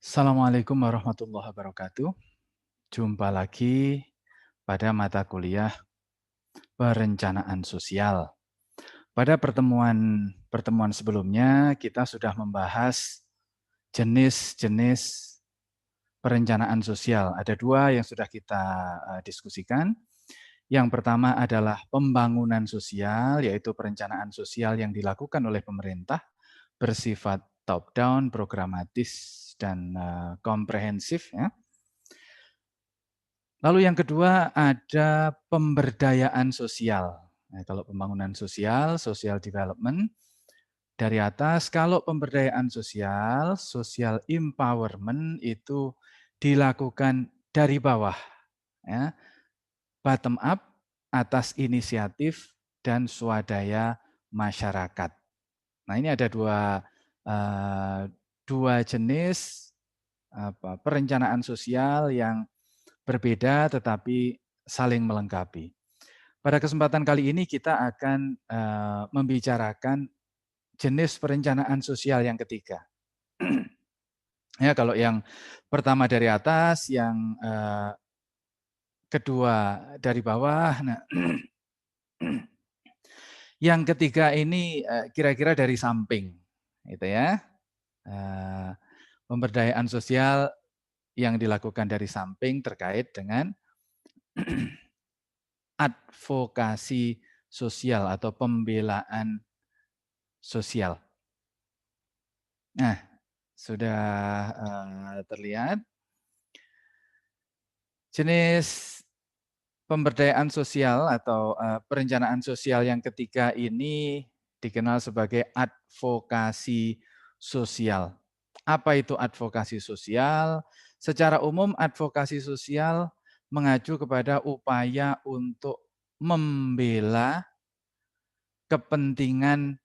Assalamualaikum warahmatullahi wabarakatuh. Jumpa lagi pada mata kuliah perencanaan sosial. Pada pertemuan sebelumnya kita sudah membahas jenis-jenis perencanaan sosial. Ada dua yang sudah kita diskusikan. Yang pertama adalah pembangunan sosial, yaitu perencanaan sosial yang dilakukan oleh pemerintah bersifat top-down, programatis, dan komprehensif, ya. Lalu yang kedua ada pemberdayaan sosial. Nah, kalau pembangunan sosial, social development, dari atas. Kalau pemberdayaan sosial, social empowerment itu dilakukan dari bawah, ya, bottom up, atas inisiatif dan swadaya masyarakat. Nah, ini ada dua jenis perencanaan sosial yang berbeda tetapi saling melengkapi. Pada kesempatan kali ini kita akan membicarakan jenis perencanaan sosial yang ketiga. Ya, kalau yang pertama dari atas, yang kedua dari bawah. Nah, yang ketiga ini kira-kira dari samping, gitu ya. Pemberdayaan sosial yang dilakukan dari samping terkait dengan advokasi sosial atau pembelaan sosial. Nah, sudah terlihat. Jenis pemberdayaan sosial atau perencanaan sosial yang ketiga ini dikenal sebagai advokasi sosial. Apa itu advokasi sosial? Secara umum advokasi sosial mengacu kepada upaya untuk membela kepentingan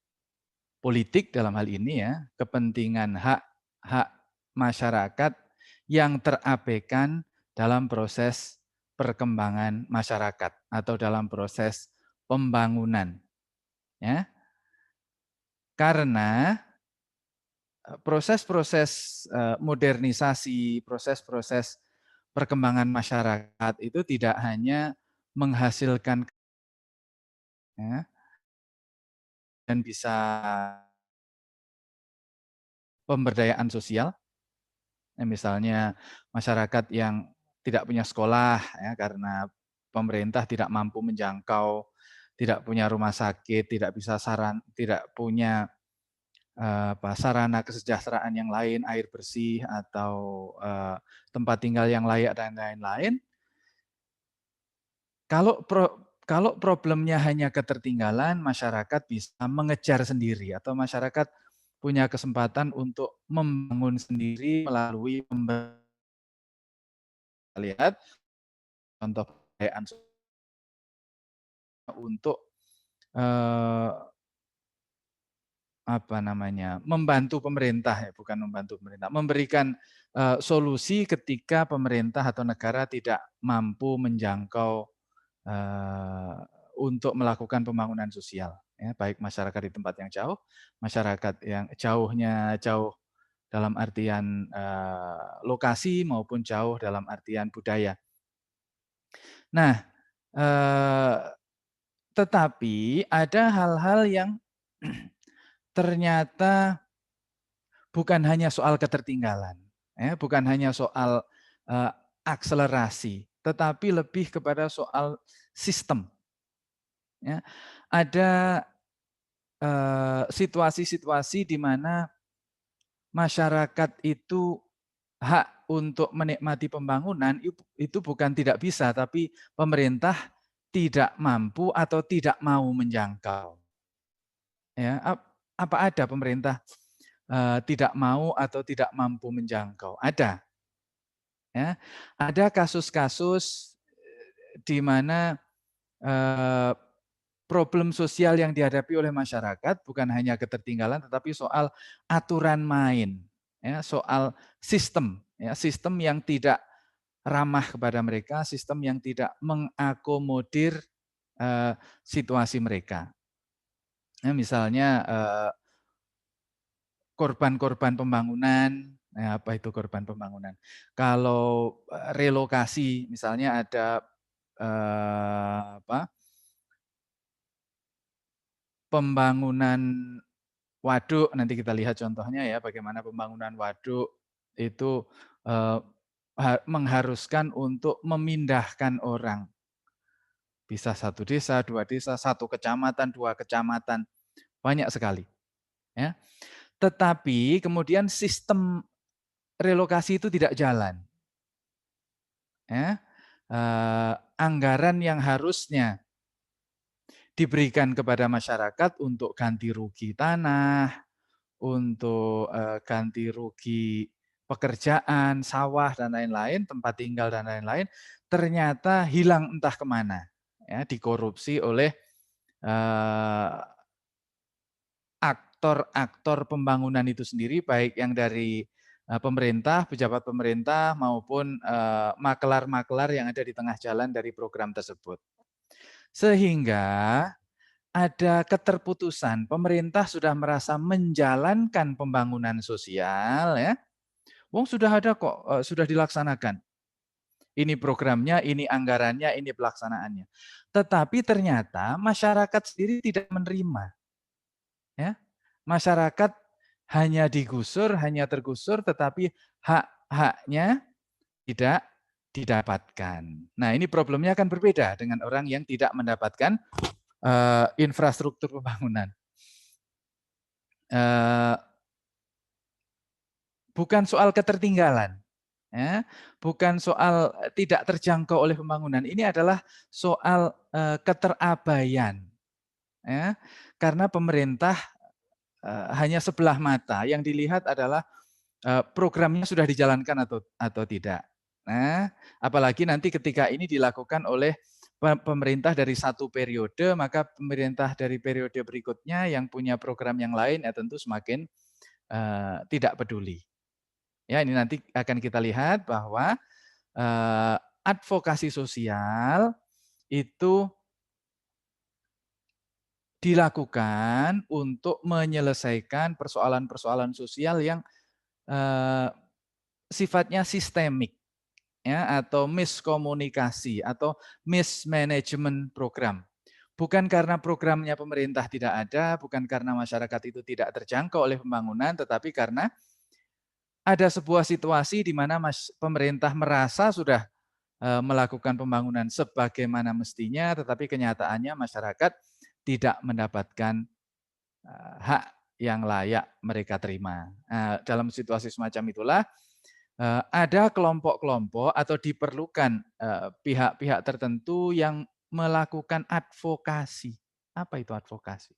politik dalam hal ini, ya, kepentingan hak masyarakat yang terabaikan dalam proses perkembangan masyarakat atau dalam proses pembangunan, ya. Karena proses-proses modernisasi, proses-proses perkembangan masyarakat itu tidak hanya menghasilkan, ya, dan bisa pemberdayaan sosial, ya, misalnya masyarakat yang tidak punya sekolah, ya, karena pemerintah tidak mampu menjangkau, tidak punya rumah sakit, tidak punya sarana kesejahteraan yang lain, air bersih atau tempat tinggal yang layak dan lain-lain. Kalau problemnya hanya ketertinggalan, masyarakat bisa mengejar sendiri atau masyarakat punya kesempatan untuk membangun sendiri melalui lihat contoh pemberdayaan untuk membantu pemerintah, ya, bukan membantu pemerintah, memberikan solusi ketika pemerintah atau negara tidak mampu menjangkau untuk melakukan pembangunan sosial, ya, baik masyarakat di tempat yang jauh, masyarakat yang jauh dalam artian lokasi maupun jauh dalam artian budaya. Nah, tetapi ada hal-hal yang ternyata bukan hanya soal ketertinggalan, ya, bukan hanya soal akselerasi, tetapi lebih kepada soal sistem. Ya. Ada situasi-situasi di mana masyarakat itu hak untuk menikmati pembangunan itu bukan tidak bisa, tapi pemerintah tidak mampu atau tidak mau menjangkau. Ya, apa ada pemerintah tidak mau atau tidak mampu menjangkau? Ada. Ya, ada kasus-kasus di mana problem sosial yang dihadapi oleh masyarakat bukan hanya ketertinggalan, tetapi soal aturan main, ya, soal sistem, ya, sistem yang tidak ramah kepada mereka, sistem yang tidak mengakomodir situasi mereka. Ya, misalnya korban-korban pembangunan, Apa itu korban pembangunan? Kalau relokasi, misalnya ada pembangunan waduk, nanti kita lihat contohnya ya, bagaimana pembangunan waduk itu eh, mengharuskan untuk memindahkan orang. Bisa satu desa, dua desa, satu kecamatan, dua kecamatan, banyak sekali. Ya. Tetapi kemudian sistem relokasi itu tidak jalan. Ya. Anggaran yang harusnya diberikan kepada masyarakat untuk ganti rugi tanah, untuk ganti rugi pekerjaan, sawah, dan lain-lain, tempat tinggal, dan lain-lain, ternyata hilang entah kemana. Ya, dikorupsi oleh aktor-aktor pembangunan itu sendiri, baik yang dari pemerintah, pejabat pemerintah, maupun makelar-makelar yang ada di tengah jalan dari program tersebut. Sehingga ada keterputusan, pemerintah sudah merasa menjalankan pembangunan sosial, ya. Wong sudah ada kok, sudah dilaksanakan. Ini programnya, ini anggarannya, ini pelaksanaannya. Tetapi ternyata masyarakat sendiri tidak menerima. Ya. Masyarakat hanya digusur, hanya tergusur, tetapi hak-haknya tidak didapatkan. Nah, ini problemnya akan berbeda dengan orang yang tidak mendapatkan infrastruktur pembangunan. Bukan soal ketertinggalan, ya, bukan soal tidak terjangkau oleh pembangunan. Ini adalah soal keterabaian, ya, karena pemerintah hanya sebelah mata. Yang dilihat adalah programnya sudah dijalankan atau tidak. Nah, apalagi nanti ketika ini dilakukan oleh pemerintah dari satu periode, maka pemerintah dari periode berikutnya yang punya program yang lain ya tentu semakin tidak peduli. Ya, ini nanti akan kita lihat bahwa advokasi sosial itu dilakukan untuk menyelesaikan persoalan-persoalan sosial yang sifatnya sistemik, ya, atau miskomunikasi atau mismanagement program. Bukan karena programnya pemerintah tidak ada, bukan karena masyarakat itu tidak terjangkau oleh pembangunan, tetapi karena ada sebuah situasi di mana pemerintah merasa sudah melakukan pembangunan sebagaimana mestinya, tetapi kenyataannya masyarakat tidak mendapatkan hak yang layak mereka terima. Dalam situasi semacam itulah ada kelompok-kelompok atau diperlukan pihak-pihak tertentu yang melakukan advokasi. Apa itu advokasi?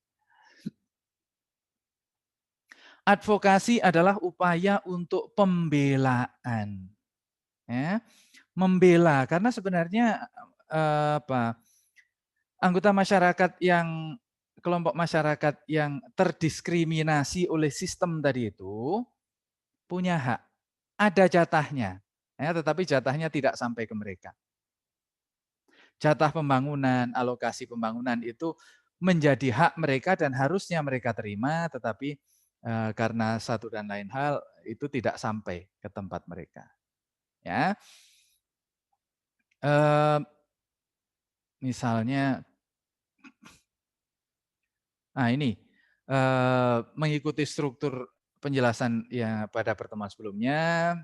Advokasi adalah upaya untuk pembelaan. Ya, membela, karena sebenarnya anggota masyarakat yang kelompok masyarakat yang terdiskriminasi oleh sistem tadi itu punya hak, ada jatahnya, ya, tetapi jatahnya tidak sampai ke mereka. Jatah pembangunan, alokasi pembangunan itu menjadi hak mereka dan harusnya mereka terima, tetapi karena satu dan lain hal itu tidak sampai ke tempat mereka. Ya, misalnya, nah ini mengikuti struktur penjelasan yang pada pertemuan sebelumnya,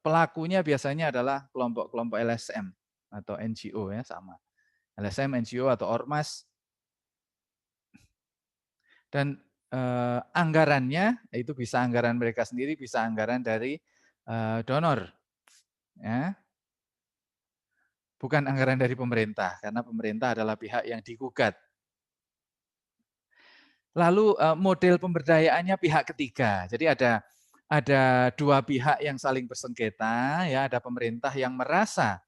pelakunya biasanya adalah kelompok-kelompok LSM atau NGO, ya, sama. LSM, NGO atau ormas, dan anggarannya itu bisa anggaran mereka sendiri, bisa anggaran dari donor, ya, bukan anggaran dari pemerintah, karena pemerintah adalah pihak yang digugat. Lalu model pemberdayaannya pihak ketiga. Jadi ada dua pihak yang saling bersengketa, ya, ada pemerintah yang merasa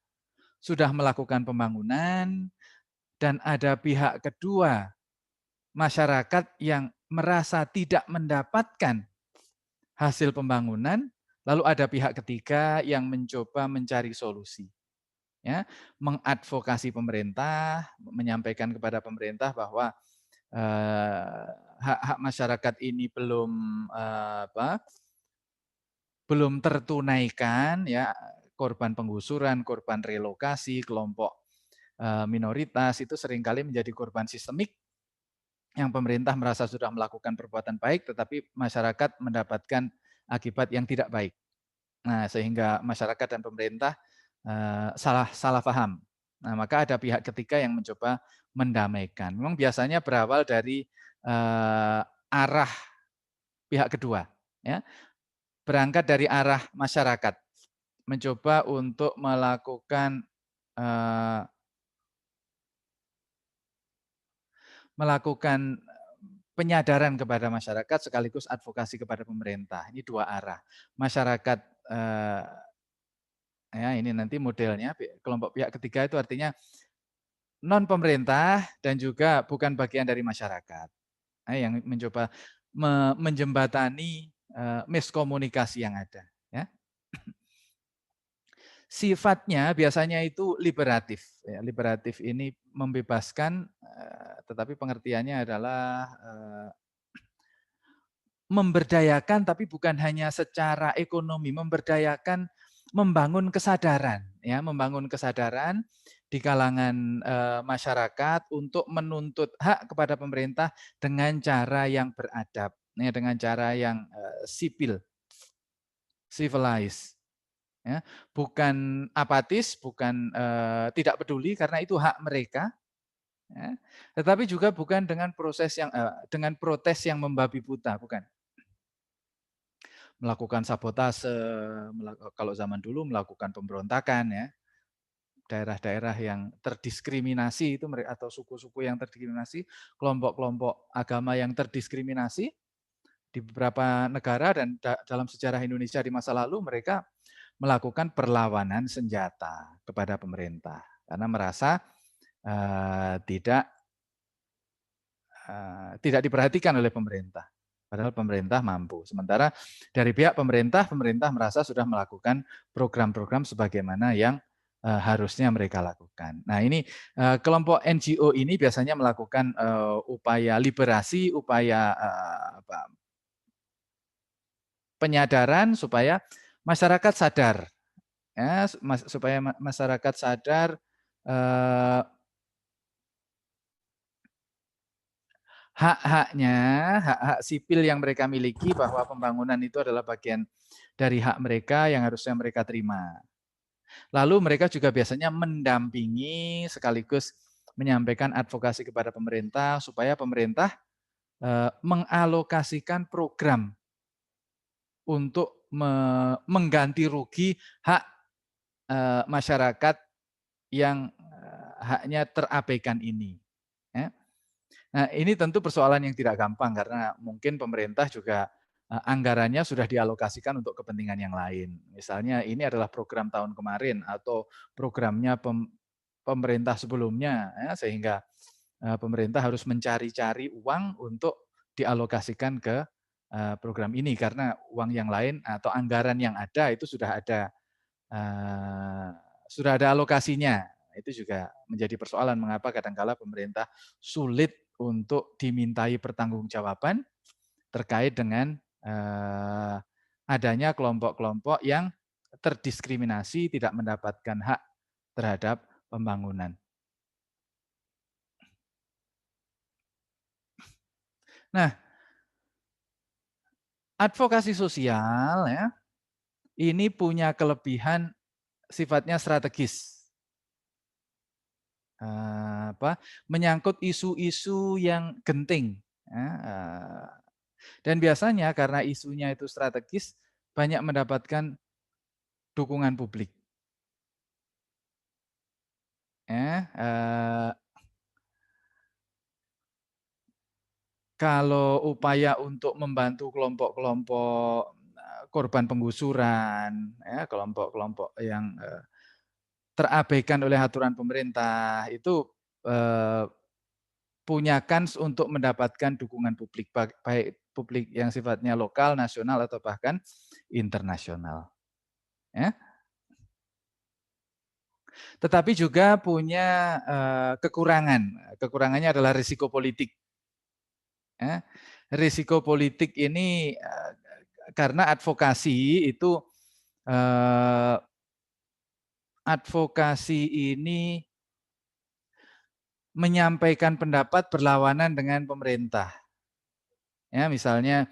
sudah melakukan pembangunan dan ada pihak kedua, masyarakat yang merasa tidak mendapatkan hasil pembangunan, lalu ada pihak ketiga yang mencoba mencari solusi. Ya, mengadvokasi pemerintah, menyampaikan kepada pemerintah bahwa hak-hak masyarakat ini belum belum tertunaikan, ya, korban penggusuran, korban relokasi, kelompok minoritas itu seringkali menjadi korban sistemik yang pemerintah merasa sudah melakukan perbuatan baik, tetapi masyarakat mendapatkan akibat yang tidak baik. Nah, sehingga masyarakat dan pemerintah salah paham. Nah, maka ada pihak ketiga yang mencoba mendamaikan. Memang biasanya berawal dari arah pihak kedua, ya. Berangkat dari arah masyarakat, mencoba untuk melakukan eh, penyadaran kepada masyarakat sekaligus advokasi kepada pemerintah. Ini dua arah. Masyarakat ya ini nanti modelnya kelompok pihak ketiga itu artinya non pemerintah dan juga bukan bagian dari masyarakat. Yang mencoba menjembatani miskomunikasi yang ada, ya. Sifatnya biasanya itu liberatif. Ya, liberatif ini membebaskan, tetapi pengertiannya adalah memberdayakan, tapi bukan hanya secara ekonomi, memberdayakan, membangun kesadaran, ya, membangun kesadaran di kalangan masyarakat untuk menuntut hak kepada pemerintah dengan cara yang beradab, ya, dengan cara yang sipil, civilized. Ya, bukan apatis, bukan tidak peduli karena itu hak mereka, ya, tetapi juga bukan dengan dengan protes yang membabi buta, bukan. Melakukan sabotase, kalau zaman dulu melakukan pemberontakan, ya, daerah-daerah yang terdiskriminasi itu atau suku-suku yang terdiskriminasi, kelompok-kelompok agama yang terdiskriminasi di beberapa negara dan dalam sejarah Indonesia di masa lalu mereka melakukan perlawanan senjata kepada pemerintah karena merasa tidak diperhatikan oleh pemerintah. Padahal pemerintah mampu. Sementara dari pihak pemerintah merasa sudah melakukan program-program sebagaimana yang harusnya mereka lakukan. Nah, ini kelompok NGO ini biasanya melakukan upaya liberasi, upaya penyadaran supaya masyarakat sadar, ya, supaya masyarakat sadar hak-haknya, hak-hak sipil yang mereka miliki bahwa pembangunan itu adalah bagian dari hak mereka yang harusnya mereka terima. Lalu mereka juga biasanya mendampingi sekaligus menyampaikan advokasi kepada pemerintah supaya pemerintah mengalokasikan program untuk mengganti rugi hak masyarakat yang haknya terabaikan ini. Ya. Nah, ini tentu persoalan yang tidak gampang karena mungkin pemerintah juga anggarannya sudah dialokasikan untuk kepentingan yang lain. Misalnya ini adalah program tahun kemarin atau programnya pemerintah sebelumnya, ya, sehingga pemerintah harus mencari-cari uang untuk dialokasikan ke program ini karena uang yang lain atau anggaran yang ada itu sudah ada alokasinya. Itu juga menjadi persoalan mengapa kadang-kala pemerintah sulit untuk dimintai pertanggungjawaban terkait dengan adanya kelompok-kelompok yang terdiskriminasi, tidak mendapatkan hak terhadap pembangunan. Nah, advokasi sosial, ya, ini punya kelebihan sifatnya strategis. Menyangkut isu-isu yang genting. Ya, dan biasanya karena isunya itu strategis, banyak mendapatkan dukungan publik. Ya, kalau upaya untuk membantu kelompok-kelompok korban penggusuran, ya, kelompok-kelompok yang terabaikan oleh aturan pemerintah, itu punya kans untuk mendapatkan dukungan publik, baik publik yang sifatnya lokal, nasional, atau bahkan internasional. Ya. Tetapi juga punya kekurangan. Kekurangannya adalah risiko politik. Ya. Risiko politik ini karena advokasi ini menyampaikan pendapat berlawanan dengan pemerintah. Ya, misalnya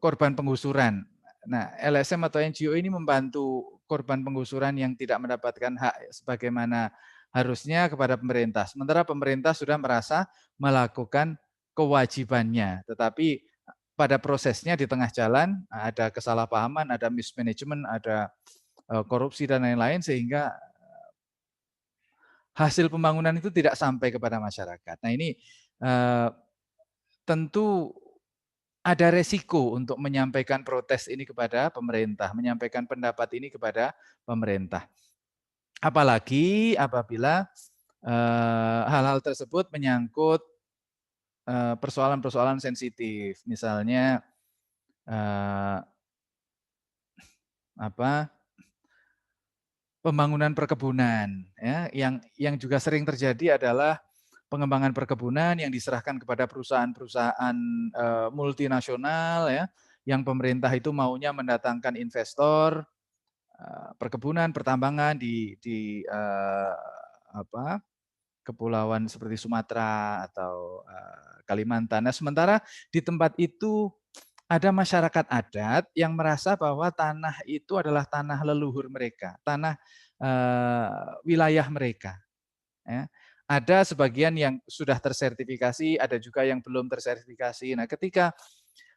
korban penggusuran. Nah, LSM atau NGO ini membantu korban penggusuran yang tidak mendapatkan hak sebagaimana harusnya kepada pemerintah. Sementara pemerintah sudah merasa melakukan kewajibannya, tetapi pada prosesnya di tengah jalan ada kesalahpahaman, ada mismanagement, ada korupsi dan lain-lain sehingga hasil pembangunan itu tidak sampai kepada masyarakat. Nah, ini tentu ada resiko untuk menyampaikan protes ini kepada pemerintah, menyampaikan pendapat ini kepada pemerintah. Apalagi apabila hal-hal tersebut menyangkut persoalan-persoalan sensitif, misalnya pembangunan perkebunan, ya, yang juga sering terjadi adalah pengembangan perkebunan yang diserahkan kepada perusahaan-perusahaan multinasional, ya, yang pemerintah itu maunya mendatangkan investor perkebunan, pertambangan di kepulauan seperti Sumatera atau Kalimantan. Nah, sementara di tempat itu ada masyarakat adat yang merasa bahwa tanah itu adalah tanah leluhur mereka, tanah wilayah mereka. Ya. Ada sebagian yang sudah tersertifikasi, ada juga yang belum tersertifikasi. Nah, ketika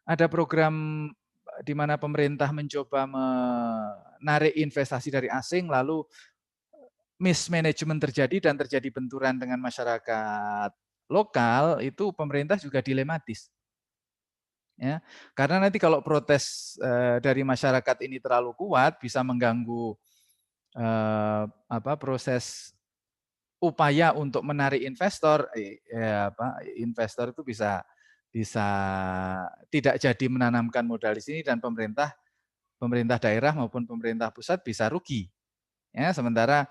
ada program di mana pemerintah mencoba menarik investasi dari asing, lalu mismanagement terjadi dan terjadi benturan dengan masyarakat lokal, itu pemerintah juga dilematis. Ya, karena nanti kalau protes dari masyarakat ini terlalu kuat, bisa mengganggu proses upaya untuk menarik investor, investor itu bisa tidak jadi menanamkan modal di sini dan pemerintah daerah maupun pemerintah pusat bisa rugi. Ya, sementara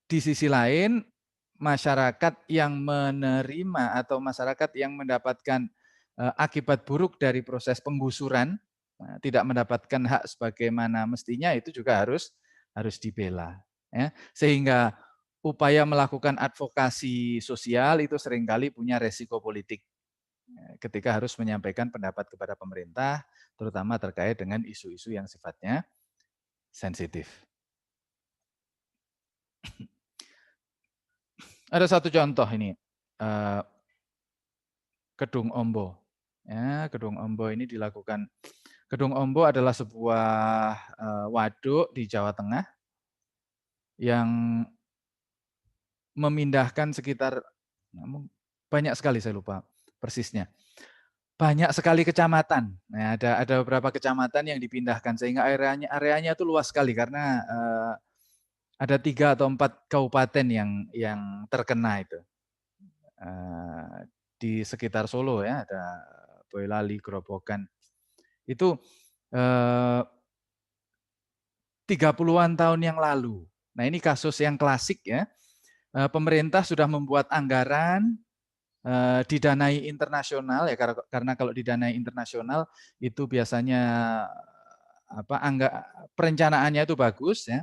di sisi lain masyarakat yang menerima atau masyarakat yang mendapatkan akibat buruk dari proses penggusuran, tidak mendapatkan hak sebagaimana mestinya, itu juga harus dibela. Ya. Sehingga upaya melakukan advokasi sosial itu seringkali punya resiko politik ketika harus menyampaikan pendapat kepada pemerintah, terutama terkait dengan isu-isu yang sifatnya sensitif. Ada satu contoh ini, Kedung Ombo. Ya, Kedung Ombo ini dilakukan. Kedung Ombo adalah sebuah waduk di Jawa Tengah yang memindahkan sekitar banyak sekali, saya lupa persisnya. Banyak sekali kecamatan. Nah, ada beberapa kecamatan yang dipindahkan sehingga areanya itu luas sekali karena ada 3 atau 4 kabupaten yang terkena itu. Di sekitar Solo, ya, ada Boyolali, Grobogan. Itu 30-an tahun yang lalu. Nah, ini kasus yang klasik, ya. Pemerintah sudah membuat anggaran didanai internasional, ya, karena kalau didanai internasional itu biasanya perencanaannya itu bagus, ya.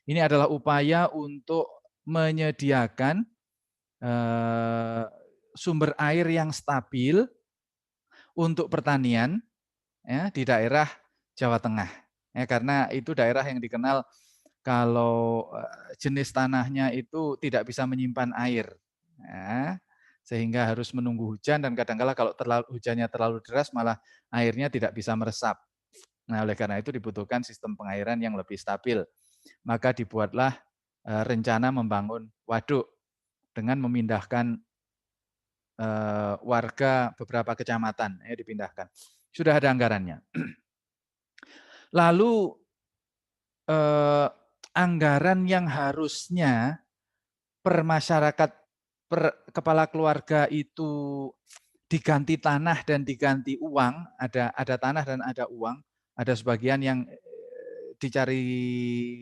Ini adalah upaya untuk menyediakan sumber air yang stabil untuk pertanian, ya, di daerah Jawa Tengah. Ya, karena itu daerah yang dikenal kalau jenis tanahnya itu tidak bisa menyimpan air. Ya, sehingga harus menunggu hujan dan kadang-kala kalau hujannya terlalu deras malah airnya tidak bisa meresap. Nah, oleh karena itu dibutuhkan sistem pengairan yang lebih stabil. Maka dibuatlah rencana membangun waduk dengan memindahkan warga beberapa kecamatan, ya, dipindahkan. Sudah ada anggarannya. Lalu anggaran yang harusnya per masyarakat, per kepala keluarga itu diganti tanah dan diganti uang, ada tanah dan ada uang, ada sebagian yang dicari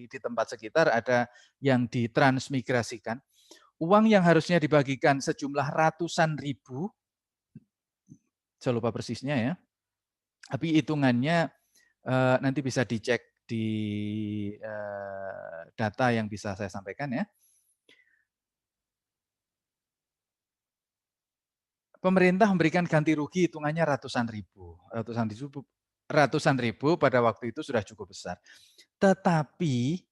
di tempat sekitar, ada yang ditransmigrasikan. Uang yang harusnya dibagikan sejumlah ratusan ribu saya lupa persisnya ya. Tapi hitungannya nanti bisa dicek di data yang bisa saya sampaikan ya. Pemerintah memberikan ganti rugi hitungannya ratusan ribu pada waktu itu sudah cukup besar. Tetapi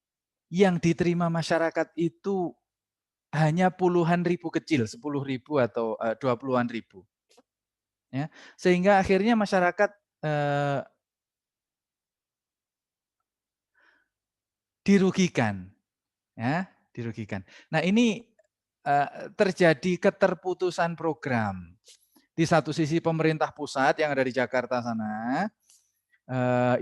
yang diterima masyarakat itu hanya puluhan ribu kecil, 10.000 atau 20-an ribu. Ya, sehingga akhirnya masyarakat dirugikan, ya, dirugikan. Nah ini terjadi keterputusan program. Di satu sisi pemerintah pusat yang ada di Jakarta sana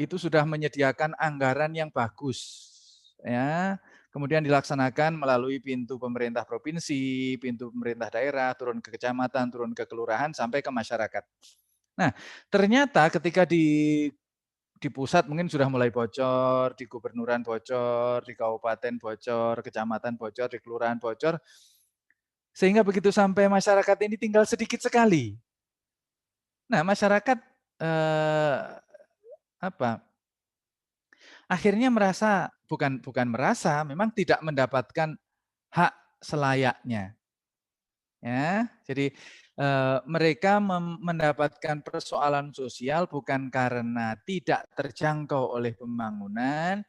itu sudah menyediakan anggaran yang bagus, ya. Kemudian dilaksanakan melalui pintu pemerintah provinsi, pintu pemerintah daerah, turun ke kecamatan, turun ke kelurahan, sampai ke masyarakat. Nah, ternyata ketika di pusat mungkin sudah mulai bocor, di gubernuran bocor, di kabupaten bocor, kecamatan bocor, di kelurahan bocor, sehingga begitu sampai masyarakat ini tinggal sedikit sekali. Nah, masyarakat apa? Akhirnya merasa bukan merasa, memang tidak mendapatkan hak selayaknya. Ya, jadi mereka mendapatkan persoalan sosial bukan karena tidak terjangkau oleh pembangunan,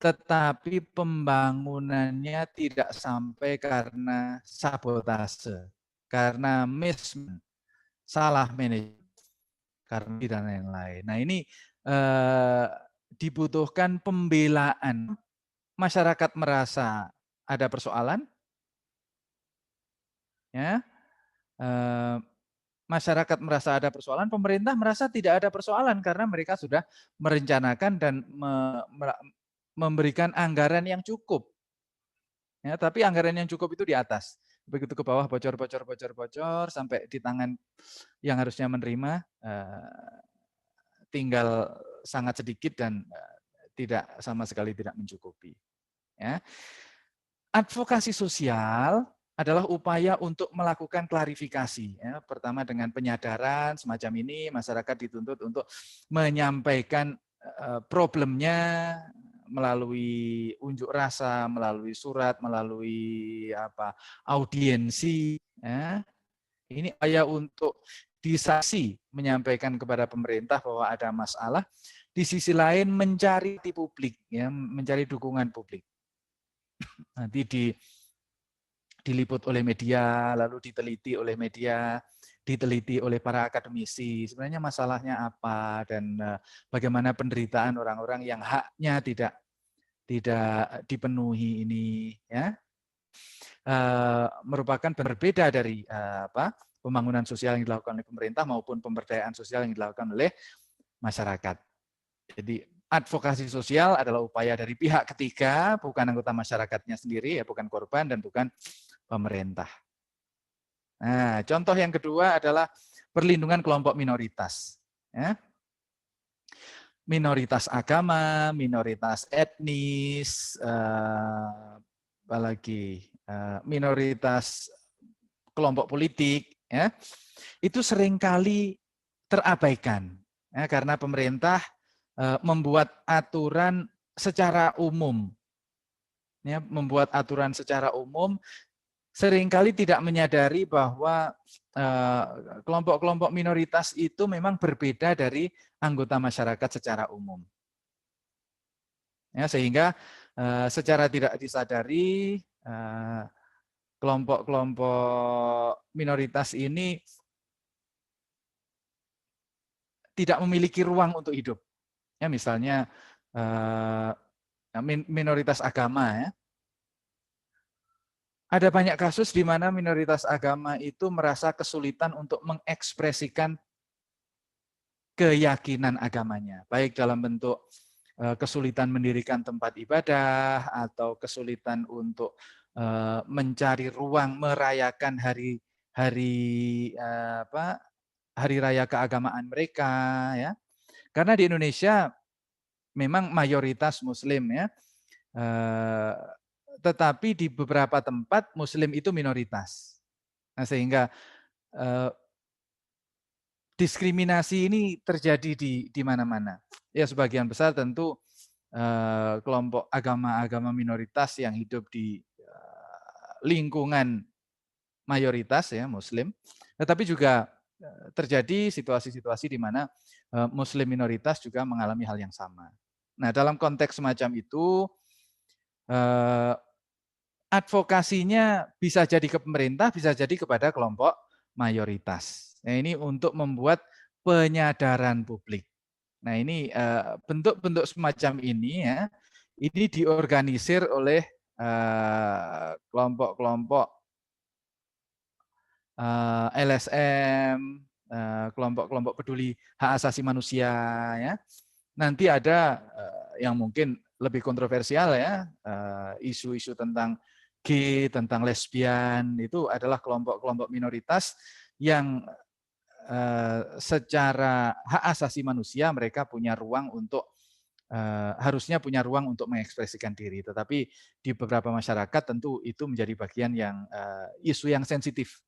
tetapi pembangunannya tidak sampai karena sabotase, karena salah manajemen, karena dan lain-lain. Nah ini dibutuhkan pembelaan. Masyarakat merasa ada persoalan, ya. Masyarakat merasa ada persoalan, pemerintah merasa tidak ada persoalan karena mereka sudah merencanakan dan memberikan anggaran yang cukup. Ya, tapi anggaran yang cukup itu di atas. Begitu ke bawah bocor sampai di tangan yang harusnya menerima tinggal sangat sedikit dan tidak sama sekali tidak mencukupi. Ya. Advokasi sosial adalah upaya untuk melakukan klarifikasi. Ya. Pertama dengan penyadaran semacam ini, masyarakat dituntut untuk menyampaikan problemnya melalui unjuk rasa, melalui surat, melalui audiensi. Ya. Ini upaya untuk disasi menyampaikan kepada pemerintah bahwa ada masalah. Di sisi lain mencari publik, ya, mencari dukungan publik. Nanti diliput oleh media, lalu diteliti oleh media, diteliti oleh para akademisi. Sebenarnya masalahnya apa dan bagaimana penderitaan orang-orang yang haknya tidak dipenuhi ini, ya. Merupakan berbeda dari pembangunan sosial yang dilakukan oleh pemerintah maupun pemberdayaan sosial yang dilakukan oleh masyarakat. Jadi advokasi sosial adalah upaya dari pihak ketiga, bukan anggota masyarakatnya sendiri, ya, bukan korban dan bukan pemerintah. Nah, contoh yang kedua adalah perlindungan kelompok minoritas. Ya. Minoritas agama, minoritas etnis, apalagi minoritas kelompok politik, ya, itu seringkali terabaikan, ya, karena pemerintah membuat aturan secara umum, ya, membuat aturan secara umum, seringkali tidak menyadari bahwa kelompok-kelompok minoritas itu memang berbeda dari anggota masyarakat secara umum. Ya, sehingga secara tidak disadari kelompok-kelompok minoritas ini tidak memiliki ruang untuk hidup. Ya, misalnya minoritas agama, ya. Ada banyak kasus di mana minoritas agama itu merasa kesulitan untuk mengekspresikan keyakinan agamanya, baik dalam bentuk kesulitan mendirikan tempat ibadah atau kesulitan untuk mencari ruang merayakan hari raya keagamaan mereka, ya. Karena di Indonesia memang mayoritas Muslim, ya. Tetapi di beberapa tempat Muslim itu minoritas. Nah, sehingga diskriminasi ini terjadi di mana-mana. Ya sebagian besar tentu kelompok agama-agama minoritas yang hidup di lingkungan mayoritas ya Muslim, tetapi juga terjadi situasi-situasi di mana Muslim minoritas juga mengalami hal yang sama. Nah, dalam konteks semacam itu advokasinya bisa jadi ke pemerintah, bisa jadi kepada kelompok mayoritas. Nah, ini untuk membuat penyadaran publik. Nah, ini bentuk-bentuk semacam ini ya, ini diorganisir oleh kelompok-kelompok LSM, kelompok-kelompok peduli hak asasi manusia ya. Nanti ada yang mungkin lebih kontroversial ya, isu-isu tentang gay, tentang lesbian, itu adalah kelompok-kelompok minoritas yang secara hak asasi manusia mereka punya ruang untuk harusnya punya ruang untuk mengekspresikan diri. Tetapi di beberapa masyarakat tentu itu menjadi bagian yang isu yang sensitif.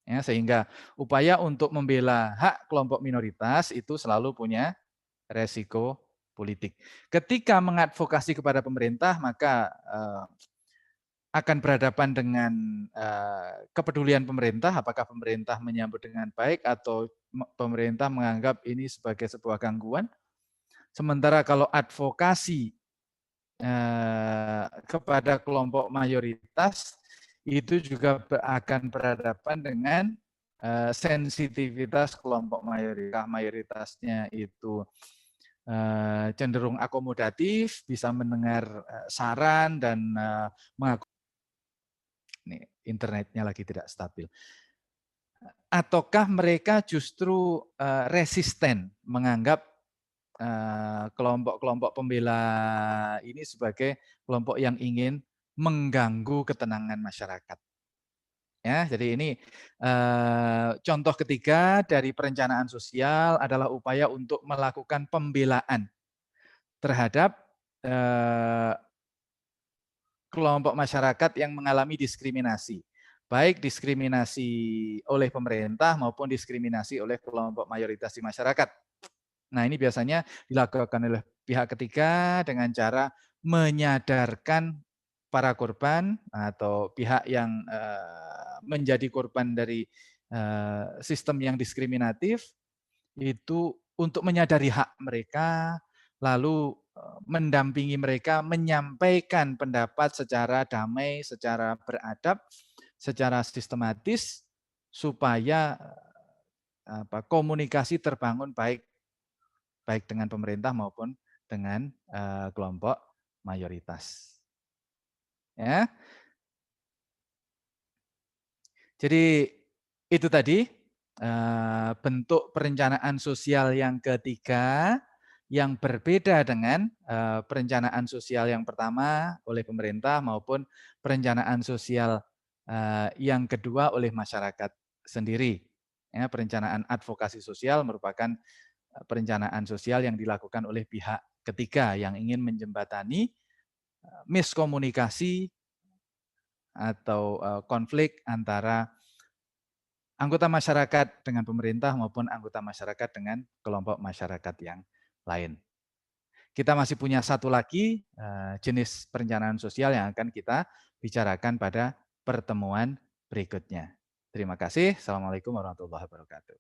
Ya, sehingga upaya untuk membela hak kelompok minoritas itu selalu punya resiko politik. Ketika mengadvokasi kepada pemerintah, maka akan berhadapan dengan kepedulian pemerintah, apakah pemerintah menyambut dengan baik atau pemerintah menganggap ini sebagai sebuah gangguan. Sementara kalau advokasi kepada kelompok mayoritas, itu juga akan berhadapan dengan sensitivitas kelompok mayoritasnya itu cenderung akomodatif, bisa mendengar saran dan nih, internetnya lagi tidak stabil. Ataukah mereka justru resisten menganggap kelompok-kelompok pembela ini sebagai kelompok yang ingin mengganggu ketenangan masyarakat. Ya, jadi ini contoh ketiga dari perencanaan sosial adalah upaya untuk melakukan pembelaan terhadap kelompok masyarakat yang mengalami diskriminasi, baik diskriminasi oleh pemerintah maupun diskriminasi oleh kelompok mayoritas di masyarakat. Nah, ini biasanya dilakukan oleh pihak ketiga dengan cara menyadarkan para korban atau pihak yang menjadi korban dari sistem yang diskriminatif itu untuk menyadari hak mereka, lalu mendampingi mereka menyampaikan pendapat secara damai, secara beradab, secara sistematis supaya komunikasi terbangun baik dengan pemerintah maupun dengan kelompok mayoritas. Ya. Jadi itu tadi bentuk perencanaan sosial yang ketiga yang berbeda dengan perencanaan sosial yang pertama oleh pemerintah maupun perencanaan sosial yang kedua oleh masyarakat sendiri. Ya, perencanaan advokasi sosial merupakan perencanaan sosial yang dilakukan oleh pihak ketiga yang ingin menjembatani miskomunikasi atau konflik antara anggota masyarakat dengan pemerintah maupun anggota masyarakat dengan kelompok masyarakat yang lain. Kita masih punya satu lagi jenis perencanaan sosial yang akan kita bicarakan pada pertemuan berikutnya. Terima kasih. Assalamualaikum warahmatullahi wabarakatuh.